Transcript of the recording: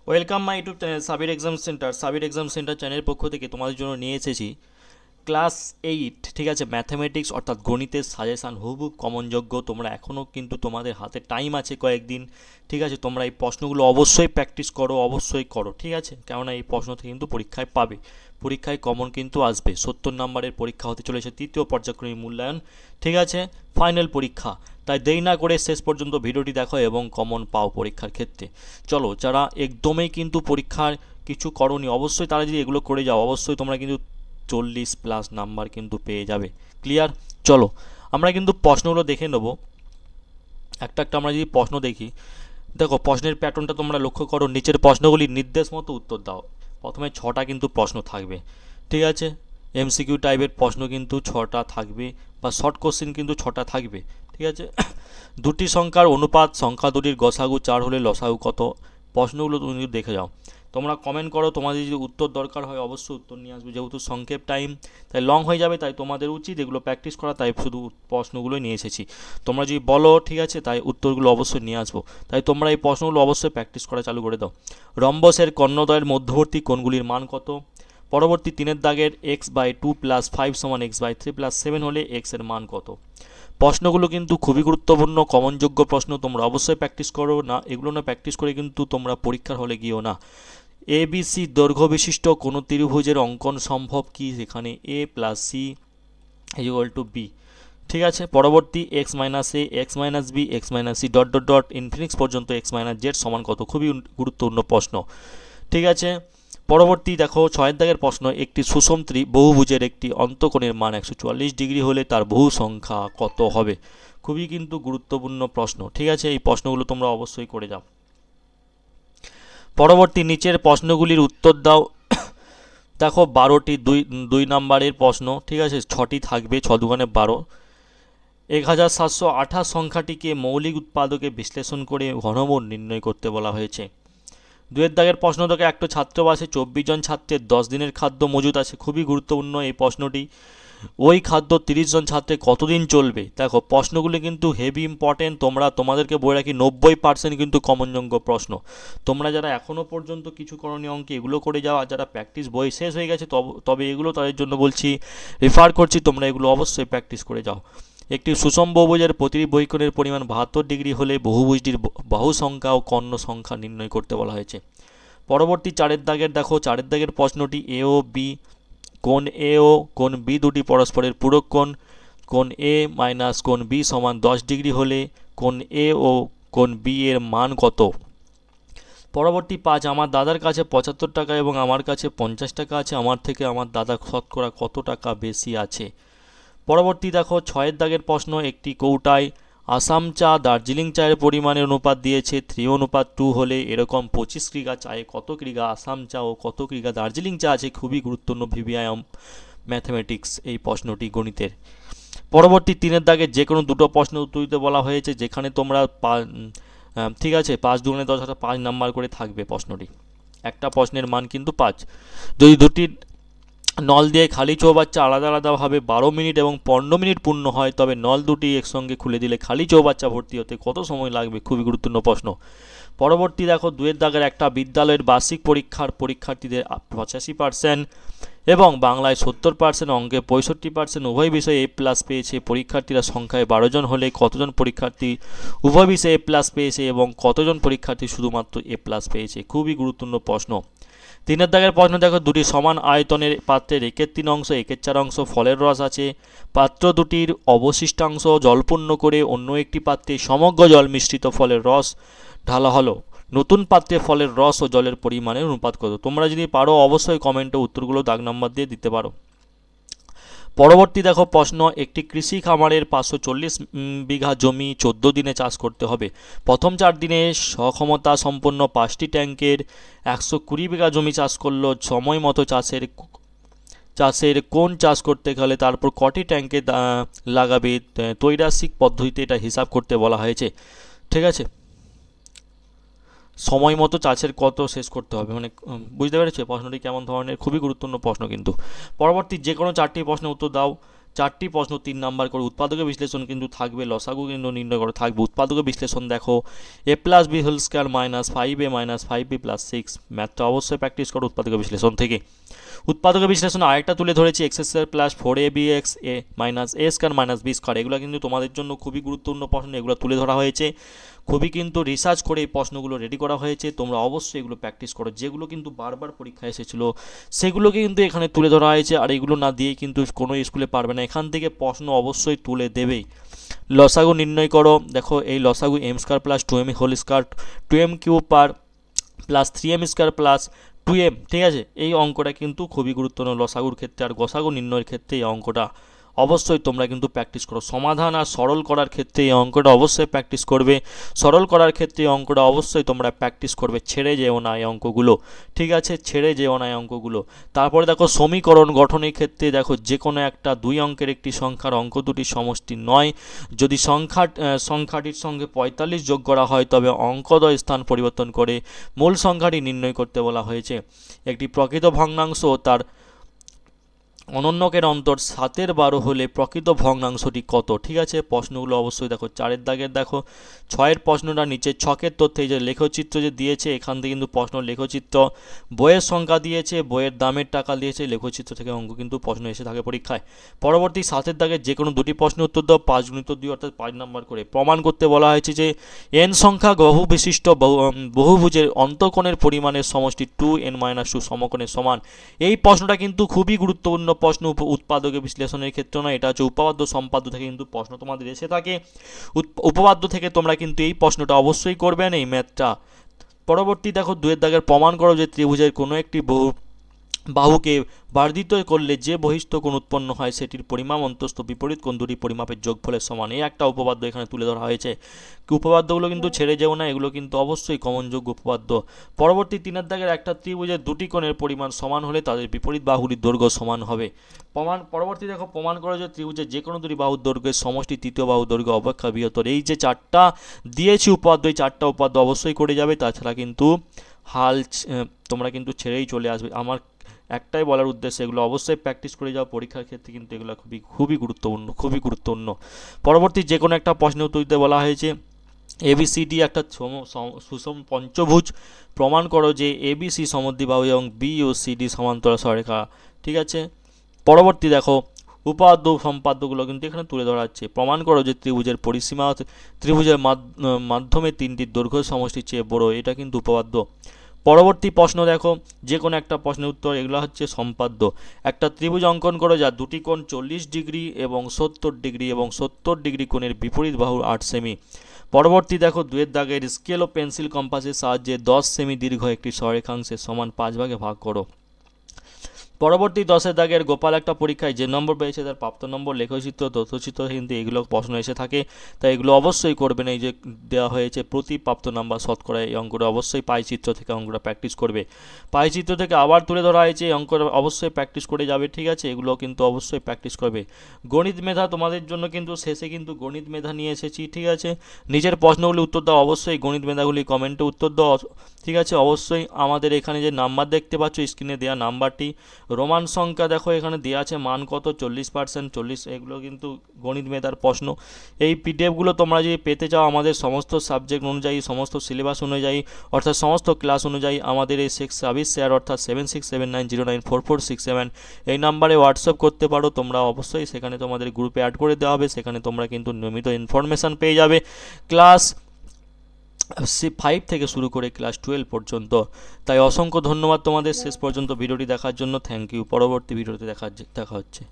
Welcome my YouTube channel Sabir exam centre. Sabir exam centre চ্যানেলের পক্ষ থেকে তোমাদের জন্য নিয়ে এসেছি ক্লাস 8, ঠিক আছে, ম্যাথামেটিক্স অর্থাৎ গণিতের সাজেশান হুবহু কমনযোগ্য। তোমরা এখনও কিন্তু তোমাদের হাতে টাইম আছে কয়েকদিন, ঠিক আছে। তোমরা এই প্রশ্নগুলো অবশ্যই প্র্যাকটিস করো, অবশ্যই করো, ঠিক আছে। কেননা এই প্রশ্ন থেকে কিন্তু পরীক্ষায় পাবে, পরীক্ষায় কমন কিন্তু আসবে। 70 নম্বরের পরীক্ষা হতে চলেছে, তৃতীয় পর্যায়ক্রমিক মূল্যায়ন, ঠিক আছে, ফাইনাল পরীক্ষা। তাই দেরি না করে শেষ পর্যন্ত ভিডিওটি দেখো এবং কমন পাও পরীক্ষার ক্ষেত্রে। চলো, যারা একদমই কিন্তু পরীক্ষার কিছু করনি, অবশ্যই তারা যদি এগুলো করে যাও, অবশ্যই তোমরা কিন্তু 40+ নাম্বার কিন্তু পেয়ে যাবে। ক্লিয়ার? চলো আমরা কিন্তু প্রশ্নগুলো দেখে নেব একটা একটা। আমরা যদি প্রশ্ন দেখি, দেখো প্রশ্নের প্যাটার্নটা তোমরা লক্ষ্য করো। নিচের প্রশ্নগুলির নির্দেশ মতো উত্তর দাও। প্রথমে 6টা কিন্তু প্রশ্ন থাকবে, ঠিক আছে। এমসিকিউ টাইপের প্রশ্ন কিন্তু 6টা থাকবে, বা শর্ট কোশ্চেন কিন্তু 6টা থাকবে, ঠিক আছে। দুটি সংখ্যার অনুপাত, সংখ্যা দুটির গসাগু 4 হলে লসাগু কত? প্রশ্নগুলো তুমি দেখে যাও। তোমরা কমেন্ট করো, তোমাদের যদি উত্তর দরকার হয় অবশ্যই উত্তর নিয়ে আসবে। যেহেতু সংক্ষেপ টাইম, তাই লং হয়ে যাবে, তাই তোমাদের উচিত এগুলো প্র্যাকটিস করা। তাই শুধু প্রশ্নগুলোই নিয়ে এসেছি। তোমরা যদি বলো, ঠিক আছে, তাই উত্তরগুলো অবশ্যই নিয়ে আসবো। তাই তোমরা এই প্রশ্নগুলো অবশ্যই প্র্যাকটিস করা চালু করে দাও। রম্বসের কর্ণদ্বয়ের মধ্যবর্তী কোণগুলির মান কত? পরবর্তী 3 দাগের x/2 + 5 = x/3 + 7 হলে x এর মান কত? প্রশ্নগুলো কিন্তু খুবই গুরুত্বপূর্ণ, কমনযোগ্য প্রশ্ন। তোমরা অবশ্যই প্র্যাকটিস করো না, এগুলো না প্র্যাকটিস করে কিন্তু তোমরা পরীক্ষার হলে গিয়েও না। ABC দৈর্ঘ্য বিশিষ্ট কোনো ত্রিভুজের অঙ্কন সম্ভব কি? সেখানে a + c = b, ঠিক আছে। পরবর্তী x - a, x - b, x - c Infinix পর্যন্ত x - z সমান কত? খুবই গুরুত্বপূর্ণ প্রশ্ন, ঠিক আছে। পরবর্তী দেখো 6 দাগের প্রশ্ন, একটি সুষম বহুভুজের একটি অন্তঃকোণের মান 144 ডিগ্রি হলে তার বহু সংখ্যা কত হবে? খুবই কিন্তু গুরুত্বপূর্ণ প্রশ্ন, ঠিক আছে। এই প্রশ্নগুলো তোমরা অবশ্যই করে যাও। পরবর্তী নিচের প্রশ্নগুলির উত্তর দাও। দেখো 12টি 2 নম্বরের প্রশ্ন, ঠিক আছে। 6টি থাকবে, 6 দুগুণে 12। 1728 সংখ্যাটিকে মৌলিক উৎপাদকে বিশ্লেষণ করে ঘনমূল নির্ণয় করতে বলা হয়েছে। 2 দাগের প্রশ্ন থেকে একটা ছাত্রাবাসে 24 জন ছাত্রের 10 দিনের খাদ্য মজুদ আছে। খুবই গুরুত্বপূর্ণ এই প্রশ্নটি। ওই খাদ্য 30 জন ছাত্রের কতদিন চলবে? দেখো প্রশ্নগুলি কিন্তু হেভি ইম্পর্টেন্ট। তোমাদেরকে বলে রাখি 90% কিন্তু কমনযোগ্য প্রশ্ন। তোমরা যারা এখনও পর্যন্ত কিছু করণীয় অঙ্কে এগুলো করে যাও, আর যারা প্র্যাকটিস বই শেষ হয়ে গেছে তবে এগুলো তাদের জন্য বলছি, রেফার করছি, তোমরা এগুলো অবশ্যই প্র্যাকটিস করে যাও। একটি সুষম বহুভুজের প্রতিটি বহিকোণের পরিমাণ 72 ডিগ্রি হলে বহুভুজটির বাহু সংখ্যা ও কর্ণ সংখ্যা নির্ণয় করতে বলা হয়েছে। পরবর্তী 4 দাগের দেখো, 4 দাগের প্রশ্নটি এ ও বি, কোণ এ ও কোণ বি দুটি পরস্পরের পূরক কোণ। কোণ এ মাইনাস কোণ বি সমান 10 ডিগ্রি হলে কোণ এ ও কোণ বি এর মান কত? পরবর্তী 5, আমার দাদার কাছে 75 টাকা এবং আমার কাছে 50 টাকা আছে, আমার থেকে আমার দাদা শতকরা কত টাকা বেশি আছে? পরবর্তী দেখো 6 দাগের প্রশ্ন, একটি কৌটায় আসাম চা দার্জিলিং চায়ের পরিমাণের অনুপাত দিয়েছে 3:2 হলে এরকম 25 কিগ্রা চায়ে কত কিগ্রা আসাম চা ও কত কিগ্রা দার্জিলিং চা আছে? খুবই গুরুত্বপূর্ণ ভিভিআই ম্যাথমেটিক্স এই প্রশ্নটি গণিতের। পরবর্তী 3 দাগে যে কোনো দুটো প্রশ্ন উত্তর দিতে বলা হয়েছে, যেখানে তোমরা ঠিক আছে 5 দুগুণে 10 অর্থাৎ 5 নাম্বার করে থাকবে প্রশ্নটি। একটা প্রশ্নের মান কিন্তু 5। যদি দুটি নল দিয়ে খালি চৌবাচ্চা আলাদা আলাদাভাবে 12 মিনিট এবং 15 মিনিট পূর্ণ হয়, তবে নল দুটি একসঙ্গে খুলে দিলে খালি চৌবাচ্চা ভর্তি হতে কত সময় লাগবে? খুবই গুরুত্বপূর্ণ প্রশ্ন। পরবর্তী দেখো 2 দাগের একটা বিদ্যালয়ের বার্ষিক পরীক্ষার পরীক্ষার্থীদের 85% এবং বাংলায় 70%, অঙ্কে 65%, উভয় বিষয়ে A+ পেয়েছে। পরীক্ষার্থীরা সংখ্যায় 12 জন হলে কতজন পরীক্ষার্থী উভয় বিষয়ে A+ পেয়েছে এবং কতজন পরীক্ষার্থী শুধুমাত্র A+ পেয়েছে? খুবই গুরুত্বপূর্ণ প্রশ্ন। 3 দাগের প্রশ্ন দেখো, দুটি সমান আয়তনের পাত্রের 1/3 অংশ 1/4 অংশ ফলের রস আছে। পাত্র দুটির অবশিষ্টাংশ জলপূর্ণ করে অন্য একটি পাত্রে সমগ্র জল মিশ্রিত ফলের রস ঢালা হলো। নতুন পাত্রে ফলের রস ও জলের পরিমাণের অনুপাত কত? তোমরা যদি পারো অবশ্যই কমেন্টে উত্তরগুলো দাগ নাম্বার দিয়ে দিতে পারো। পরবর্তী দেখো প্রশ্ন, একটি কৃষি খামারের 540 বিঘা জমি 14 দিনে চাষ করতে হবে। প্রথম 4 দিনে সক্ষমতা সম্পন্ন 5টি ট্যাঙ্কের 120 বিঘা জমি চাষ করলো। সময় মতো চাষের কোন চাষ করতে গেলে তারপর কটি ট্যাঙ্কে লাগাবে? ত্রৈরাসিক পদ্ধতিতে এটা হিসাব করতে বলা হয়েছে, ঠিক আছে। সময় মতো চাষের কত শেষ করতে হবে, মানে বুঝতে পেরেছো প্রশ্নটি কেমন ধরনের? খুবই গুরুত্বপূর্ণ প্রশ্ন কিন্তু। পরবর্তী যে কোনো 4টি প্রশ্নের উত্তর দাও। 4টি প্রশ্ন 3 নাম্বার করে। উৎপাদকের বিশ্লেষণ কিন্তু থাকবে, লসাগু কিন্তু নির্ণয় করে থাকবে। উৎপাদকের বিশ্লেষণ দেখো a + b whole square minus 5a minus 5b plus 6। ম্যাথটা অবশ্যই প্র্যাকটিস করো উৎপাদকের বিশ্লেষণ থেকে। উৎপাদকের বিশ্লেষণ আরেকটা তুলে ধরেছি x square plus 4abx a minus a square minus b square. এগুলো কিন্তু তোমাদের জন্য খুবই গুরুত্বপূর্ণ প্রশ্ন, এগুলো তুলে ধরা হয়েছে, খুবই কিন্তু রিসার্চ করে এই প্রশ্নগুলো রেডি করা হয়েছে। তোমরা অবশ্যই এগুলো প্র্যাকটিস করো, যেগুলো কিন্তু বারবার পরীক্ষায় এসেছিলো সেগুলোকে কিন্তু এখানে তুলে ধরা হয়েছে। আর এগুলো না দিয়ে কিন্তু কোনো স্কুলে পারবে না, এখান থেকে প্রশ্ন অবশ্যই তুলে দেবেই। লসাগু নির্ণয় করো, দেখো এই লসাগু m square plus 2m whole square 2m cube পার plus 3m square plus 2m, ঠিক আছে। এই অঙ্কটা কিন্তু খুবই গুরুত্বপূর্ণ লসাগুর ক্ষেত্রে। আর গসাগু নির্ণয়ের ক্ষেত্রে এই অঙ্কটা অবশ্যই তোমরা কিন্তু প্র্যাকটিস করো। সমাধান আর সরল করার ক্ষেত্রে এই অঙ্কটা অবশ্যই প্র্যাকটিস করবে, সরল করার ক্ষেত্রে এই অঙ্কটা অবশ্যই তোমরা প্র্যাকটিস করবে। ছেড়ে যেও না এই অঙ্কগুলো, ঠিক আছে, ছেড়ে যেও না এই অঙ্কগুলো। তারপরে দেখো সমীকরণ গঠনের ক্ষেত্রে দেখো যে কোনো একটা 2 অঙ্কের একটি সংখ্যার অঙ্ক দুটির সমষ্টি নয়, যদি সংখ্যাটির সঙ্গে 45 যোগ করা হয় তবে অঙ্কদ্বয় স্থান পরিবর্তন করে মূল সংখ্যাটি নির্ণয় করতে বলা হয়েছে। একটি প্রকৃত ভগ্নাংশ তার অনন্যকের অন্তর 7/12 হলে প্রকৃত ভগ্নাংশটি কত, ঠিক আছে। প্রশ্নগুলো অবশ্যই দেখো 4 দাগের দেখো 6 প্রশ্নটা নিচে ছকের তথ্যে এই যে লেখচিত্র যে দিয়েছে এখান থেকে কিন্তু প্রশ্ন লেখচিত্র, বইয়ের সংখ্যা দিয়েছে, বইয়ের দামের টাকা দিয়েছে, লেখচিত্র থেকে অঙ্ক কিন্তু প্রশ্ন এসে থাকে পরীক্ষায়। পরবর্তী 7 দাগের যে কোনো 2টি প্রশ্নের উত্তর দাও 5 গুণিত 2 অর্থাৎ 5 নাম্বার করে। প্রমাণ করতে বলা হয়েছে যে n সংখ্যা বহু বিশিষ্ট বহুভুজের অন্তঃকোণের পরিমাণের সমষ্টি 2n-2 সমকোণের সমান। এই প্রশ্নটা কিন্তু খুবই গুরুত্বপূর্ণ প্রশ্ন, উৎপাদকের বিশ্লেষণের ক্ষেত্রে না, এটা হচ্ছে উপপাদ্য সম্পাদ্য থেকে কিন্তু প্রশ্ন তোমাদের এসে থাকে। উপপাদ্য থেকে তোমরা কিন্তু এই প্রশ্নটা অবশ্যই করবেন, এই ম্যাথটা। পরবর্তী দেখো 2 দাগের প্রমাণ করো যে ত্রিভুজের কোনো একটি বাহুকে বর্ধিত করলে যে বহিস্থ কোণ উৎপন্ন হয় সেটির পরিমাপ অন্তস্থ বিপরীত কোণ দুটি পরিমাপের যোগফলের সমান। এই একটা উপপাদ্য এখানে তুলে ধরা হয়েছে। উপপাদ্যগুলো কিন্তু ছেড়ে যেও না, এগুলো কিন্তু অবশ্যই কমনযোগ্য উপপাদ্য। পরবর্তী 3 দাগের একটা ত্রিভুজের 2টি কোণের পরিমাণ সমান হলে তাদের বিপরীত বাহুগুলির দৈর্ঘ্য সমান হবে। পরবর্তী দেখো প্রমাণ করো যে ত্রিভুজের যে কোনো 2টি বাহুর দৈর্ঘ্যের সমষ্টি তৃতীয় বাহুর দৈর্ঘ্য অপেক্ষা বৃহত্তর। এই যে 4টা দিয়েছি উপাদ্য, এই 4টা উপাদ্য অবশ্যই করে যাবে, তাছাড়া কিন্তু তোমরা কিন্তু ছেড়েই চলে আসবে। আমার একটাই বলার উদ্দেশ্য এগুলো অবশ্যই প্র্যাকটিস করে যাও, পরীক্ষার ক্ষেত্রে কিন্তু এগুলো খুবই গুরুত্বপূর্ণ। পরবর্তী যে কোনো একটা প্রশ্নের উত্তর দিতে বলা হয়েছে ABCD একটা সুষম পঞ্চভুজ, প্রমাণ করো যে ABC সমদ্বিবাহু এবং BOCD সমান্তরাল সরেখা, ঠিক আছে। পরবর্তী দেখো উপাদ্য সম্পাদ্যগুলো কিন্তু এখানে তুলে ধরা হচ্ছে। প্রমাণ করো যে ত্রিভুজের পরিসীমা ত্রিভুজের মাধ্যমে তিনটির দৈর্ঘ্য সমষ্টির চেয়ে বড়, এটা কিন্তু উপপাদ্য। পরবর্তী প্রশ্ন দেখো যে কোনো একটা প্রশ্নের উত্তর, এগুলো হচ্ছে সম্পাদ্য। একটা ত্রিভুজ অঙ্কন করো যার 2টি কোণ 40 ডিগ্রি এবং 70 ডিগ্রি এবং 70 ডিগ্রি কোণের বিপরীত বাহু 8 সেমি। পরবর্তী দেখো 2 দাগের স্কেল ও পেন্সিল কম্পাসের সাহায্যে 10 সেমি দীর্ঘ একটি সরেখাংশের সমান 5 ভাগে ভাগ করো। পরবর্তী 10 দাগের গোপাল একটা পরীক্ষায় যে নম্বর পেয়েছে তার প্রাপ্ত নম্বর লেখচিত্র তথ্যচিত্র কিন্তু এগুলো প্রশ্ন এসে থাকে, তাই এগুলো অবশ্যই করবেন। এই যে দেওয়া হয়েছে প্রতি প্রাপ্ত নাম্বার শতকরা, এই অঙ্কটা অবশ্যই পাইচিত্র থেকে অঙ্কটা প্র্যাকটিস করবে। পাইচিত্র থেকে আবার তুলে ধরা হয়েছে, এই অঙ্কটা অবশ্যই প্র্যাকটিস করে যাবে, ঠিক আছে। এগুলো কিন্তু অবশ্যই প্র্যাকটিস করবে। গণিত মেধা তোমাদের জন্য কিন্তু শেষে কিন্তু গণিত মেধা নিয়ে এসেছি, ঠিক আছে। নিজের প্রশ্নগুলি উত্তর দাও, অবশ্যই গণিত মেধাগুলি কমেন্টে উত্তর দাও, ঠিক আছে। অবশ্যই আমাদের এখানে যে নাম্বার দেখতে পাচ্ছ স্ক্রিনে দেওয়া নাম্বারটি, রোমান সংখ্যা দেখো এখানে দেওয়া আছে মান কত 40%, 40, এগুলো কিন্তু গণিত মেধার প্রশ্ন। এই পিডিএফগুলো তোমরা যদি পেতে চাও আমাদের সমস্ত সাবজেক্ট অনুযায়ী, সমস্ত সিলেবাস অনুযায়ী, অর্থাৎ সমস্ত ক্লাস অনুযায়ী আমাদের এই সার্ভিস শেয়ার অর্থাৎ 7679094467 এই নাম্বারে হোয়াটসঅ্যাপ করতে পারো তোমরা। অবশ্যই সেখানে তোমাদের গ্রুপে অ্যাড করে দেওয়া হবে, সেখানে তোমরা কিন্তু নিয়মিত ইনফরমেশান পেয়ে যাবে ক্লাস 5 থেকে শুরু করে ক্লাস 12 পর্যন্ত। তাই অসংখ্য ধন্যবাদ তোমাদের শেষ পর্যন্ত ভিডিওটি দেখার জন্য। Thank you. পরবর্তী ভিডিওতে দেখা হচ্ছে।